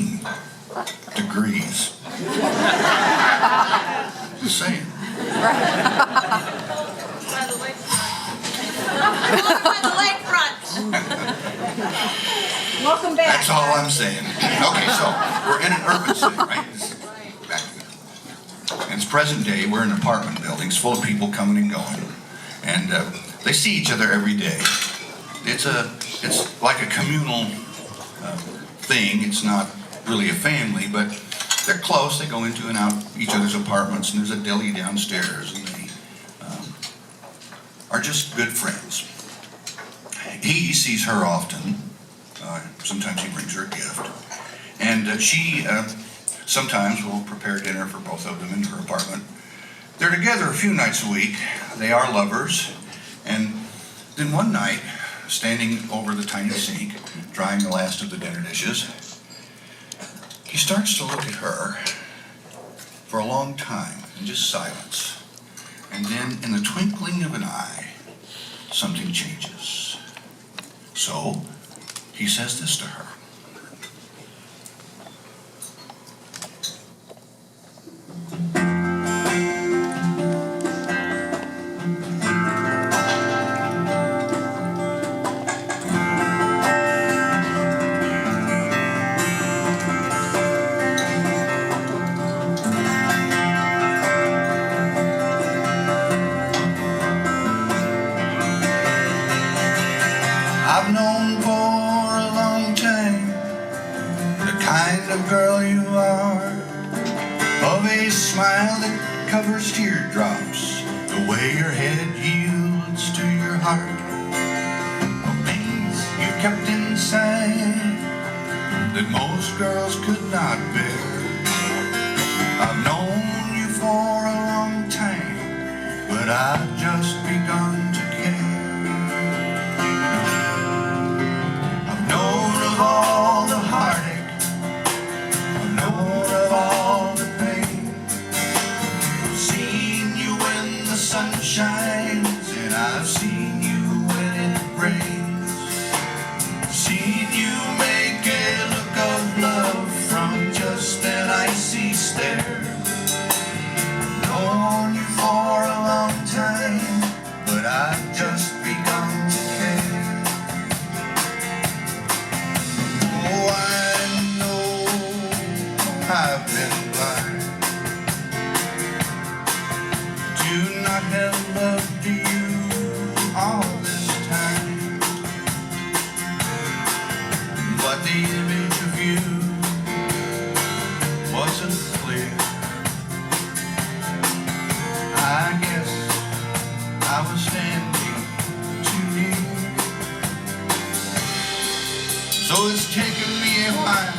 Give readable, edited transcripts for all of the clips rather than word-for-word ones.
14 degrees. Just saying. By the lakefront. Welcome back. That's all I'm saying. Okay, so we're in an urban city, right? And it's present day. We're in apartment buildings full of people coming and going, and they see each other every day. It's like a communal thing. It's not really a family, but they're close. They go into and out each other's apartments, and there's a deli downstairs, and they are just good friends. He sees her often. Sometimes he brings her a gift, and she sometimes will prepare dinner for both of them in her apartment. They're together a few nights a week. They are lovers, and then one night, standing over the tiny sink, drying the last of the dinner dishes, he starts to look at her for a long time in just silence. And then, in the twinkling of an eye, something changes. So, he says this to her. I've known for a long time the kind of girl you are, of a smile that covers teardrops, the way your head yields to your heart, of things you kept inside that most girls could not bear. I've known you for a long time, but I've just begun to care. All the heartache, I've known of all the pain. I've seen you when the sun shines, and I've seen you when it rains. Seen you make a look of love from just an icy stare. I've known you for a long time, but I've just begun to care. Oh, I know I've been blind to not have loved you all this time, but the image of you wasn't clear. I guess I was standing too near. So it's taken me a while,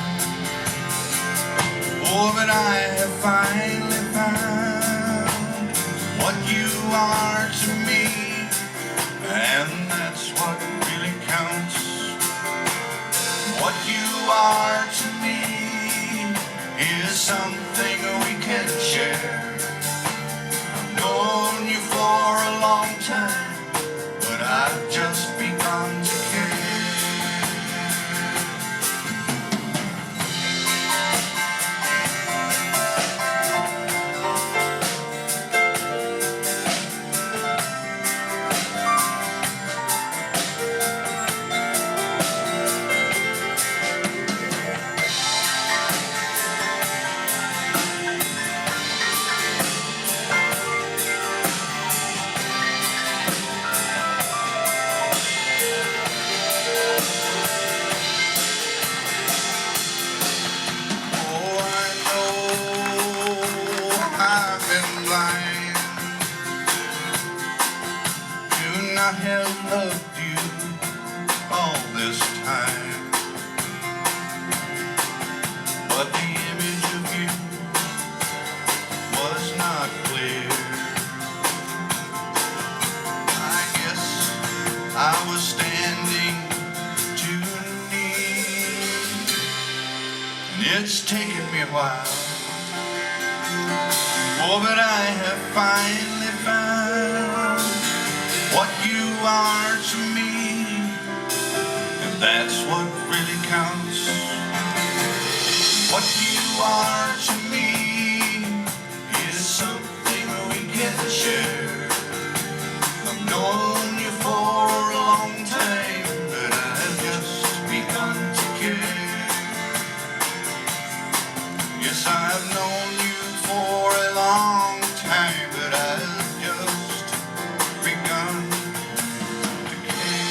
oh, but I have finally found what you are to me, and that's what really counts. What you are to me is something we can share. I've known you for a long time, but I've just begun to care. I have loved you all this time, but the image of you was not clear. I guess I was standing too near, and it's taken me a while, oh, but I have finally found what you are to me, and that's what really counts. are to me is something we can share. I've known you for a long time, but I've just begun to care. Yes, I've known you for a long time, but I've just begun to care.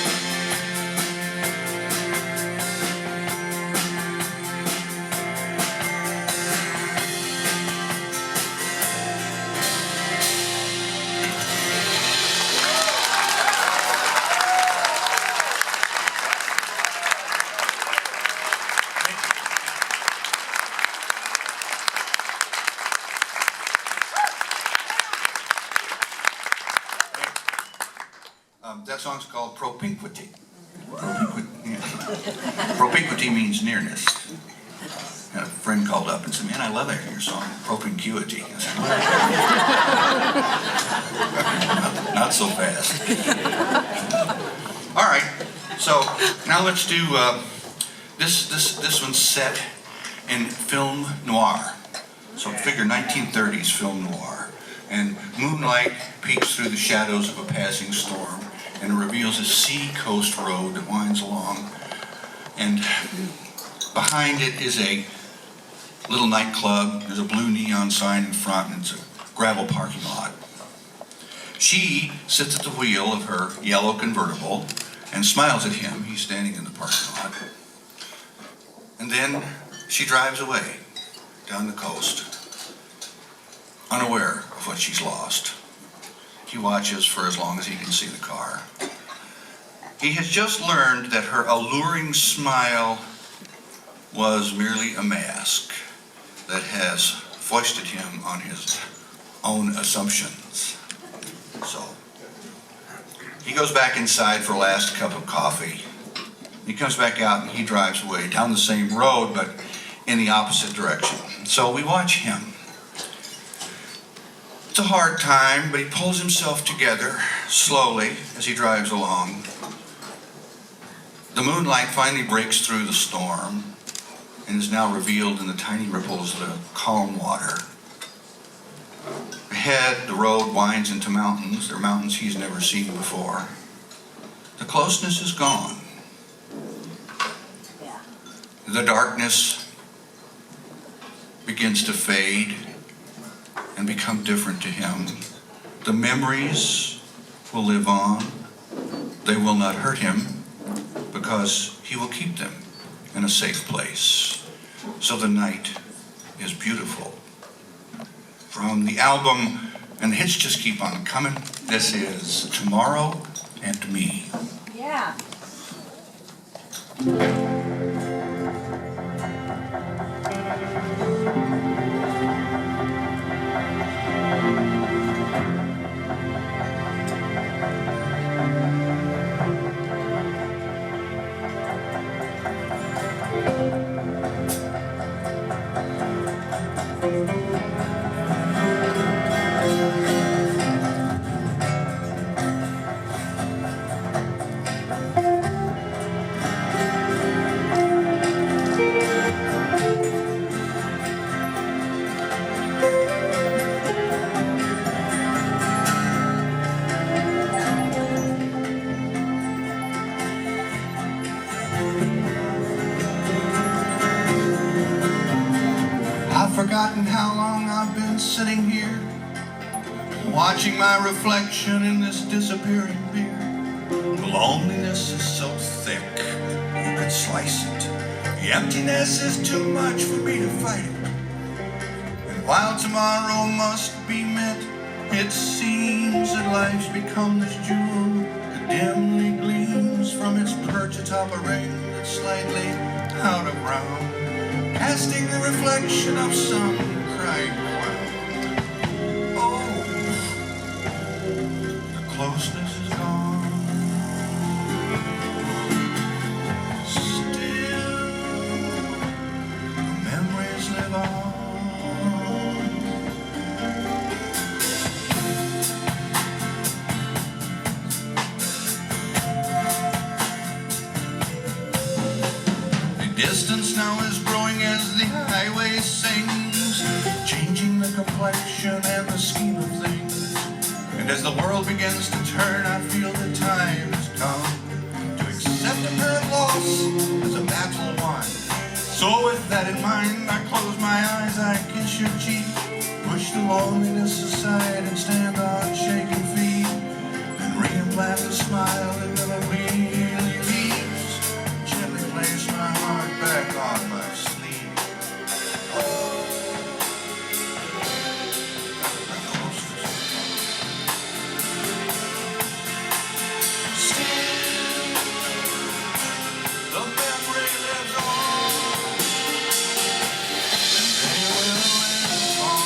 That song's called Propinquity. Propinquity means nearness. And a friend called up and said, "Man, I love that your song, Propinquity." I said, not so fast. All right, so now let's do this one's set in film noir. So figure 1930s film noir. And moonlight peeks through the shadows of a passing storm and reveals a sea-coast road that winds along. And behind it is a little nightclub. There's a blue neon sign in front, and it's a gravel parking lot. She sits at the wheel of her yellow convertible and smiles at him. He's standing in the parking lot. And then she drives away down the coast, unaware of what she's lost. He watches for as long as he can see the car. He has just learned that her alluring smile was merely a mask that has foisted him on his own assumptions. So he goes back inside for a last cup of coffee. He comes back out and he drives away down the same road, but in the opposite direction. So we watch him. It's a hard time, but he pulls himself together slowly as he drives along. The moonlight finally breaks through the storm and is now revealed in the tiny ripples of the calm water. Ahead, the road winds into mountains. They're mountains he's never seen before. The closeness is gone. The darkness begins to fade and become different to him. The memories will live on. They will not hurt him because he will keep them in a safe place. So the night is beautiful. From the album, and the hits just keep on coming, this is Tomorrow and Me. Yeah. Forgotten how long I've been sitting here, watching my reflection in this disappearing beer. The loneliness is so thick, you could slice it. The emptiness is too much for me to fight it. And while tomorrow must be met, it seems that life's become this jewel that dimly gleams from its perch atop a ring that's slightly out of round, casting the reflection of some crying cloud. Oh, the closeness is gone. Still, the memories live on. The distance now is growing as the highway sings. complexion and the scheme of things. And as the world begins to turn, I feel the time has come to accept apparent loss as a battle won. So with that in mind, I close my eyes, I kiss your cheek, push the loneliness aside and stand on shaking feet, and reimplant the smile that never really leaves, gently place my heart back on my sleeve. The memory lives on, and they will live on.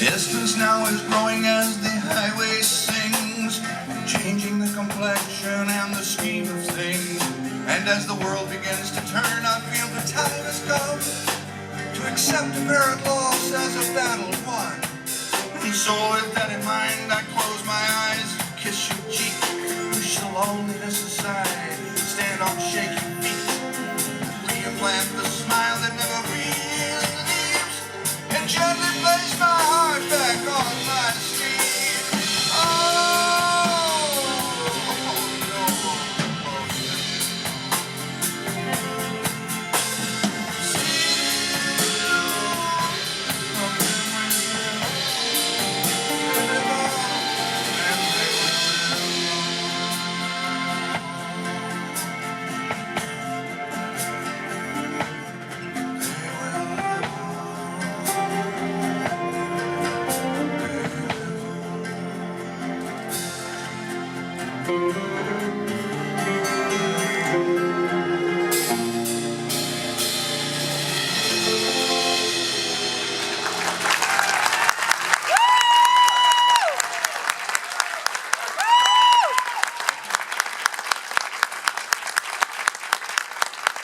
Distance now is growing as the highway sings, changing the complexion and the scheme of things. And as the world begins to turn, I feel the time has come to accept apparent loss as a battle won. And so with that in mind, I close my eyes, kiss your cheek, push the loneliness aside,